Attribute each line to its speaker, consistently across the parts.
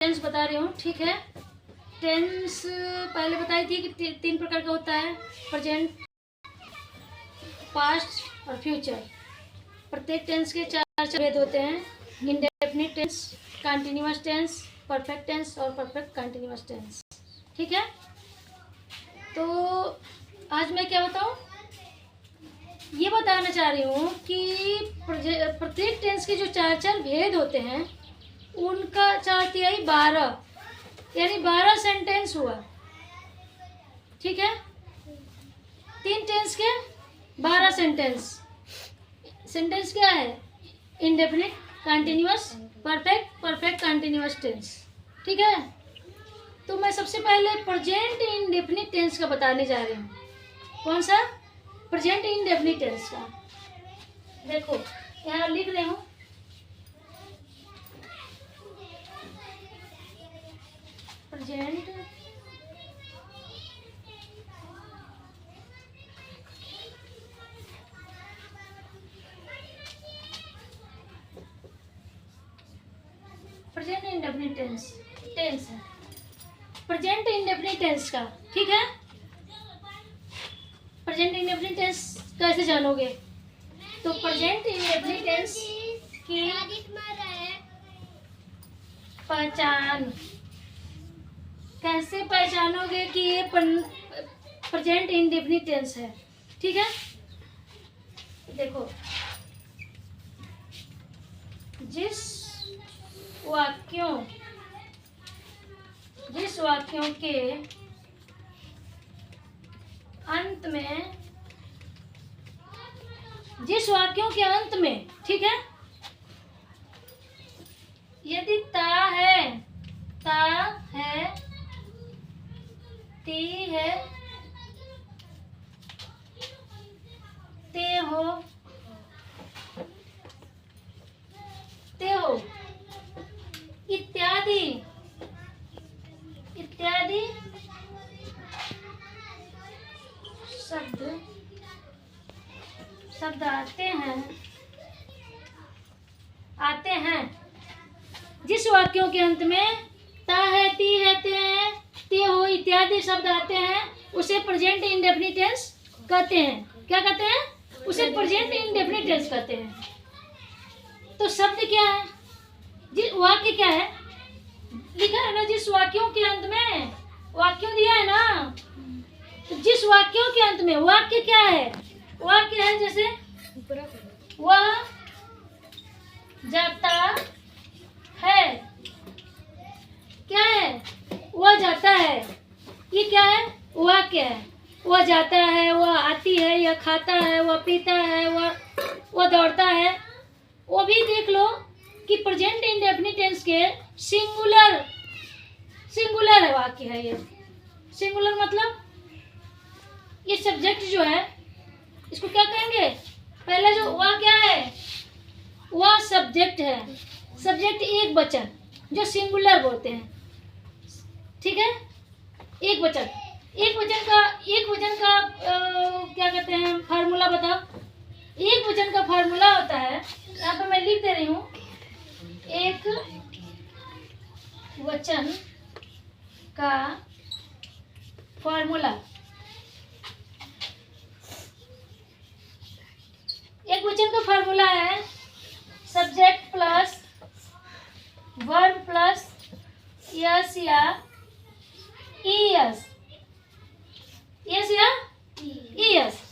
Speaker 1: Tense बता रही हूँ, ठीक है। टेंस पहले बताई थी कि 3 प्रकार का होता है, प्रेजेंट, पास्ट और फ्यूचर। प्रत्येक टेंस के 4 भेद होते हैं, indefinite tense, continuous tense, perfect tense और परफेक्ट कंटिन्यूअस टेंस, ठीक है। तो आज मैं क्या बताऊँ, ये बताना चाह रही हूँ कि प्रत्येक टेंस के जो 4 भेद होते हैं उनका 4 तिहाई 12, यानी 12 सेंटेंस हुआ, ठीक है। 3 टेंस के 12 सेंटेंस। सेंटेंस क्या है? Indefinite, continuous, perfect, perfect continuous tense, ठीक है। तो मैं सबसे पहले प्रेजेंट इंडेफिनिट टेंस का बताने जा रही हूँ। कौन सा? प्रेजेंट इंडेफिनिट टेंस का। देखो यहाँ लिख रही हूँ, प्रेजेंट प्रेजेंट इंडेफिनिट टेंस है, प्रेजेंट इंडेफिनिट टेंस का, ठीक है। प्रेजेंट इंडेफिनिट टेंस कैसे जानोगे? तो प्रेजेंट इंडेफिनिट टेंस की पहचान कैसे पहचानोगे कि ये प्रेजेंट इंडेफिनिट टेंस है, ठीक है। देखो, जिस वाक्यों के अंत में, ठीक है, यदि ता है, ती है, ते हो, इत्यादि शब्द आते हैं। जिस वाक्यों के अंत में ता है, ती है, ते हो इत्यादि शब्द आते हैं उसे प्रेजेंट इंडेफिनिट टेंस कहते हैं। क्या कहते हैं? उसे प्रेजेंट इंडेफिनिट टेंस कहते हैं। तो शब्द क्या है? वाक्य क्या है? लिखा है ना, जिस वाक्यों के अंत में, वाक्यों दिया है ना, तो जिस वाक्यों के अंत में, वाक्य क्या है? वाक्य है जैसे वह जाता है, क्या है? वह जाता है, ये क्या है? वाक्य है। वह जाता है, वह आती है, यह खाता है, वह पीता है, वह दौड़ता है। वो भी देख लो कि प्रेजेंट इंडेफिनिट टेंस के सिंगुलर है वाक्य है ये। सिंगुलर मतलब ये सब्जेक्ट जो है इसको क्या कहेंगे? पहले जो वह क्या है? वह सब्जेक्ट है। सब्जेक्ट एक वचन जो सिंगुलर बोलते हैं, ठीक है। एक वचन का क्या कहते हैं? फार्मूला बताओ। एक वचन का फार्मूला होता है, यहाँ पे मैं लिख दे रही हूँ, एक वचन का फॉर्मूला। एक वचन का फॉर्मूला है subject plus verb plus yes या ईएस, यस या ईएस।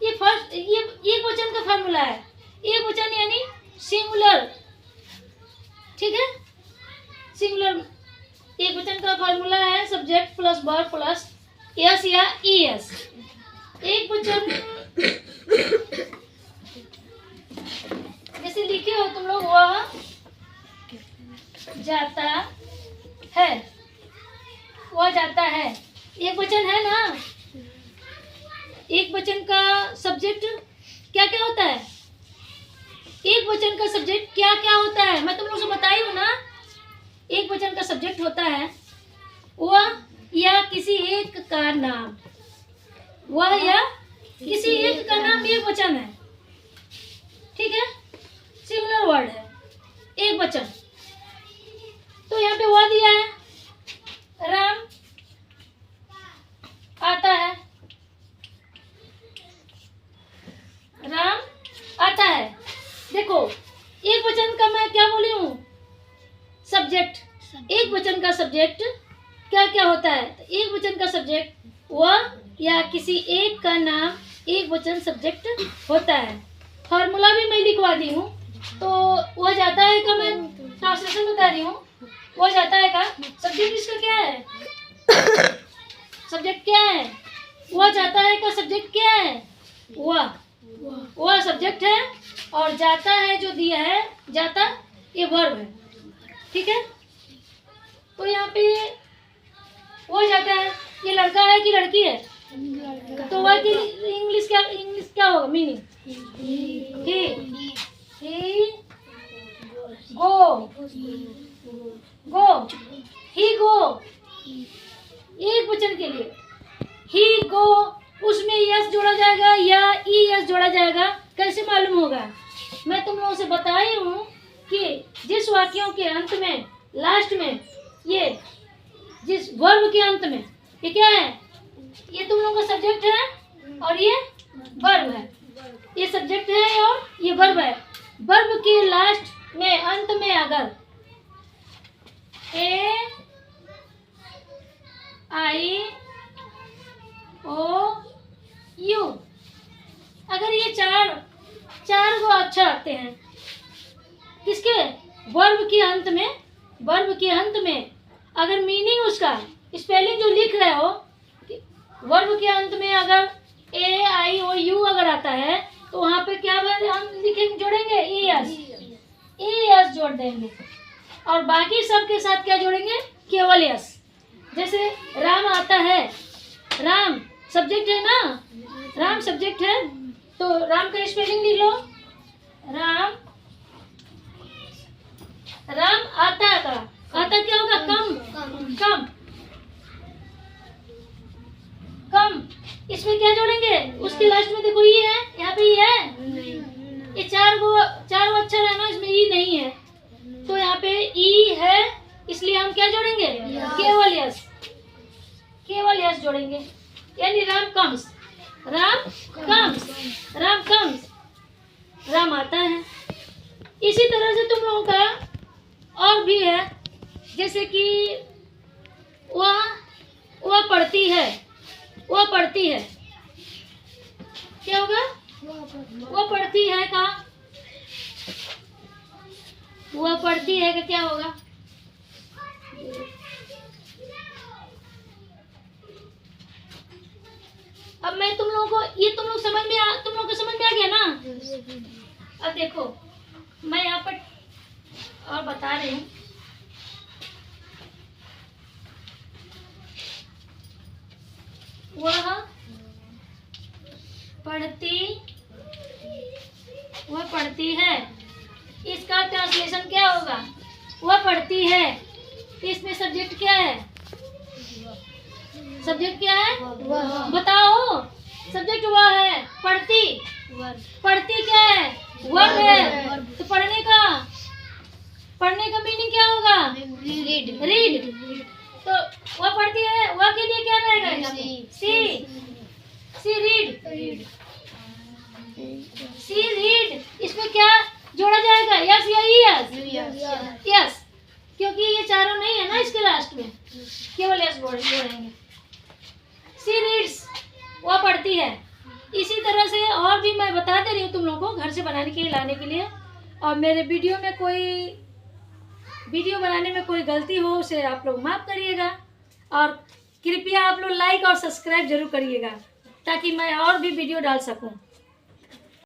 Speaker 1: ये एक वचन का फॉर्मूला है। एक वचन यानी सिंगुलर, ठीक है। सिंगुलर एक वचन का फॉर्मूला है subject plus verb plus yes या ईएस। एक वचन जैसे लिखे हो तुम लोग, वह जाता है, वह जाता है, एक वचन है ना। एक वचन का सब्जेक्ट क्या क्या होता है? एक वचन का सब्जेक्ट क्या क्या होता है? मैं तुम लोग से बताई हूँ ना। एक वचन का सब्जेक्ट होता है वह या किसी एक का नाम, वह या किसी एक का नाम एक वचन है, ठीक है। सिंगुलर वर्ड है, एक वचन। तो यहाँ पे वह दिया सब्जेक्ट, एक वचन का सब्जेक्ट क्या क्या होता है? तो एक वचन का सब्जेक्ट वह या किसी एक का नाम एक वचन सब्जेक्ट होता है। फॉर्मूला भी मैं लिखवा दी हूँ, तो वह जाता है का, मैं ट्रांसलेशन बता रही हूँ, वह जाता है का सब्जेक्ट इसका क्या है? सब्जेक्ट क्या है? वह जाता है का सब्जेक्ट क्या है? वह सब्जेक्ट है, और जाता है जो दिया है, जाता ये वर्ब है। ठीक है, तो यहाँ पे वो जाता है, ये लड़का है कि लड़की है? तो वह की इंग्लिश क्या होगा मीनिंग? ही गो, एक वचन के लिए ही गो, उसमें यस जोड़ा जाएगा या ई यस जोड़ा जाएगा, कैसे मालूम होगा? मैं तुम लोगों से बताई हूँ कि जिस वाक्यों के अंत में, लास्ट में, ये जिस वर्ब के अंत में, ये क्या है? ये तुम लोगों का सब्जेक्ट है और ये वर्ब है। ये सब्जेक्ट है और ये वर्ब है। वर्ब के लास्ट में, अंत में अगर ए आई ओ यू, अगर ये चार को अच्छा आते हैं किसके? वर्ब के अंत में, वर्ब के अंत में अगर मीनिंग उसका स्पेलिंग जो लिख रहे हो, वर्ब के अंत में अगर ए आई ओ यू अगर आता है, तो वहाँ पे क्या हम लिखेंगे, जोड़ेंगे ई एस जोड़ देंगे, और बाकी सब के साथ क्या जोड़ेंगे? केवल यस। जैसे राम आता है, राम सब्जेक्ट है ना, राम सब्जेक्ट है, तो राम का स्पेलिंग लिख लो, राम आता का, आता क्या होगा? कम। इसमें क्या जोड़ेंगे? उसके लास्ट में देखो ई है, यहाँ पे ई है, ये चार अक्षर है ना, इसमें ई नहीं है, तो यहाँ पे ई है, इसलिए हम क्या जोड़ेंगे? केवल यस जोड़ेंगे, यानी राम कम्स, राम आता है। इसी तरह से तुम लोगों का और भी है, जैसे कि वह पढ़ती है, क्या होगा? वह पढ़ती है का, वह पढ़ती है का क्या होगा? अब मैं तुम लोगों को, ये तुम लोग तुम लोग को समझ में आ गया ना? अब देखो मैं यहाँ पर और बता रही हूँ, वह पढ़ती है, इसका ट्रांसलेशन क्या होगा? वह पढ़ती है, इसमें सब्जेक्ट क्या है? सब्जेक्ट क्या है? बताओ, सब्जेक्ट वह है, पढ़ती क्या है? वर्ब है। तो पढ़ने का मीनिंग क्या होगा? रीड। तो वह पढ़ती है, वह के लिए क्या रहेगा? सी रीड। इसमें क्या जोड़ा जाएगा? यस या यस, क्योंकि ये चारों नहीं है ना इसके लास्ट में, केवल यस जोड़ेंगे। सी रीड्स, वह पढ़ती है। इसी तरह से और भी मैं बता दे रही हूँ तुम लोगों को, घर से बनाने के लिए, लाने के लिए। और मेरे वीडियो बनाने में कोई गलती हो उसे आप लोग माफ़ करिएगा, और कृपया आप लोग लाइक और सब्सक्राइब जरूर करिएगा, ताकि मैं और भी वीडियो डाल सकूं।